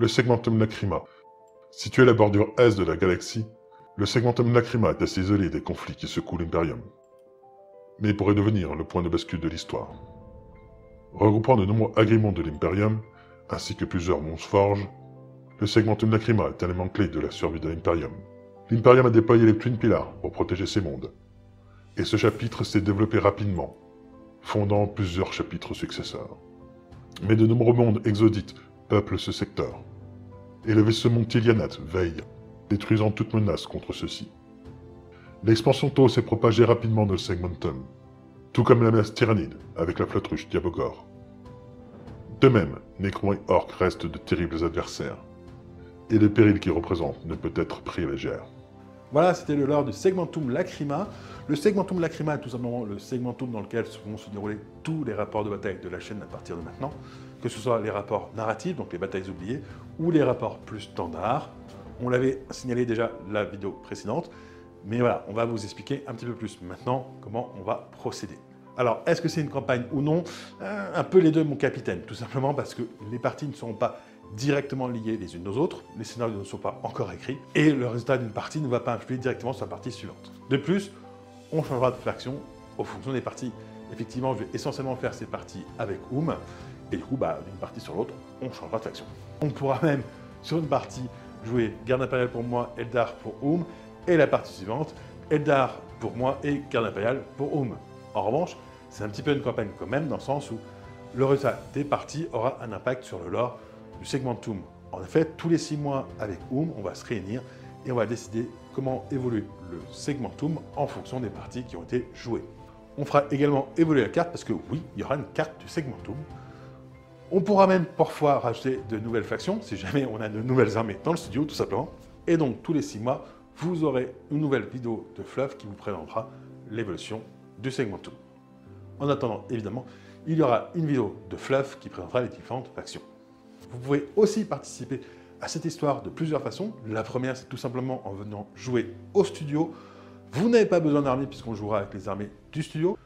Le segmentum Lacrima. Situé à la bordure est de la galaxie, le segmentum Lacrima est assez isolé des conflits qui secouent l'Imperium, mais pourrait devenir le point de bascule de l'histoire. Regroupant de nombreux agréments de l'Imperium, ainsi que plusieurs monstres forges, le segmentum Lacrima est un élément clé de la survie de l'Imperium. L'Imperium a déployé les Twin Pillars pour protéger ses mondes, et ce chapitre s'est développé rapidement, fondant plusieurs chapitres successeurs. Mais de nombreux mondes exodites peuplent ce secteur, et le vaisseau Montilianat veille, détruisant toute menace contre ceux-ci. L'expansion Tau s'est propagée rapidement dans le segmentum, tout comme la menace tyrannide avec la flotte russe Diabogor. De même, Necrons et Orcs restent de terribles adversaires, et le péril qu'ils représentent ne peut être pris à la légère. Voilà, c'était le lore du Segmentum Lacrima. Le Segmentum Lacrima est tout simplement le segmentum dans lequel vont se dérouler tous les rapports de bataille de la chaîne à partir de maintenant, que ce soit les rapports narratifs, donc les batailles oubliées, ou les rapports plus standards. On l'avait signalé déjà la vidéo précédente, mais voilà, on va vous expliquer un petit peu plus maintenant comment on va procéder. Alors, est-ce que c'est une campagne ou non? Un peu les deux, mon capitaine, tout simplement parce que les parties ne seront pas directement liées les unes aux autres, les scénarios ne sont pas encore écrits, et le résultat d'une partie ne va pas influer directement sur la partie suivante. De plus, on changera de faction en fonction des parties. Effectivement, je vais essentiellement faire ces parties avec Oum, et du coup, d'une partie sur l'autre, on changera de faction. On pourra même, sur une partie, jouer Garde Impériale pour moi, Eldar pour Oum, et la partie suivante, Eldar pour moi et Garde Impériale pour Oum. En revanche, c'est un petit peu une campagne quand même, dans le sens où le résultat des parties aura un impact sur le lore du segmentum. En effet, tous les 6 mois avec Oum, on va se réunir et on va décider comment évoluer le segmentum en fonction des parties qui ont été jouées. On fera également évoluer la carte parce que oui, il y aura une carte du segmentum. On pourra même parfois rajouter de nouvelles factions si jamais on a de nouvelles armées dans le studio, tout simplement. Et donc, tous les 6 mois, vous aurez une nouvelle vidéo de Fluff qui vous présentera l'évolution du segmentum. En attendant, évidemment, il y aura une vidéo de Fluff qui présentera les différentes factions. Vous pouvez aussi participer à cette histoire de plusieurs façons. La première, c'est tout simplement en venant jouer au studio. Vous n'avez pas besoin d'armée puisqu'on jouera avec les armées du studio.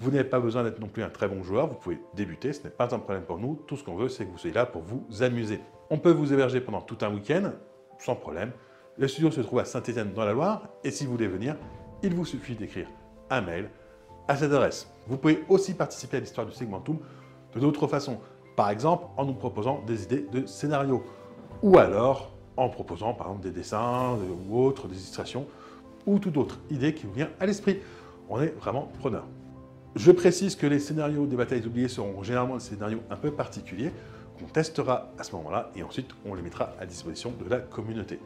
Vous n'avez pas besoin d'être non plus un très bon joueur. Vous pouvez débuter, ce n'est pas un problème pour nous. Tout ce qu'on veut, c'est que vous soyez là pour vous amuser. On peut vous héberger pendant tout un week-end, sans problème. Le studio se trouve à Saint-Étienne dans la Loire. Et si vous voulez venir, il vous suffit d'écrire un mail à cette adresse. Vous pouvez aussi participer à l'histoire du segmentum de d'autres façons. Par exemple, en nous proposant des idées de scénario. Ou alors, en proposant par exemple des dessins ou autres, des illustrations, ou toute autre idée qui vous vient à l'esprit. On est vraiment preneur. Je précise que les scénarios des batailles oubliées seront généralement des scénarios un peu particuliers, qu'on testera à ce moment-là, et ensuite on les mettra à disposition de la communauté.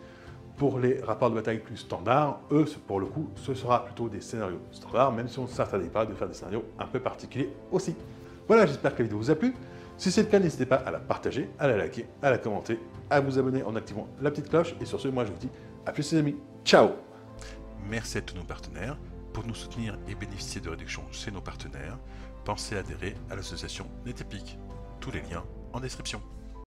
Pour les rapports de bataille plus standards, eux, pour le coup, ce sera plutôt des scénarios standards, même si on ne s'interdit pas de faire des scénarios un peu particuliers aussi. Voilà, j'espère que la vidéo vous a plu. Si c'est le cas, n'hésitez pas à la partager, à la liker, à la commenter, à vous abonner en activant la petite cloche. Et sur ce, moi je vous dis à plus les amis. Ciao! Merci à tous nos partenaires. Pour nous soutenir et bénéficier de réductions chez nos partenaires, pensez à adhérer à l'association NetEpic. Tous les liens en description.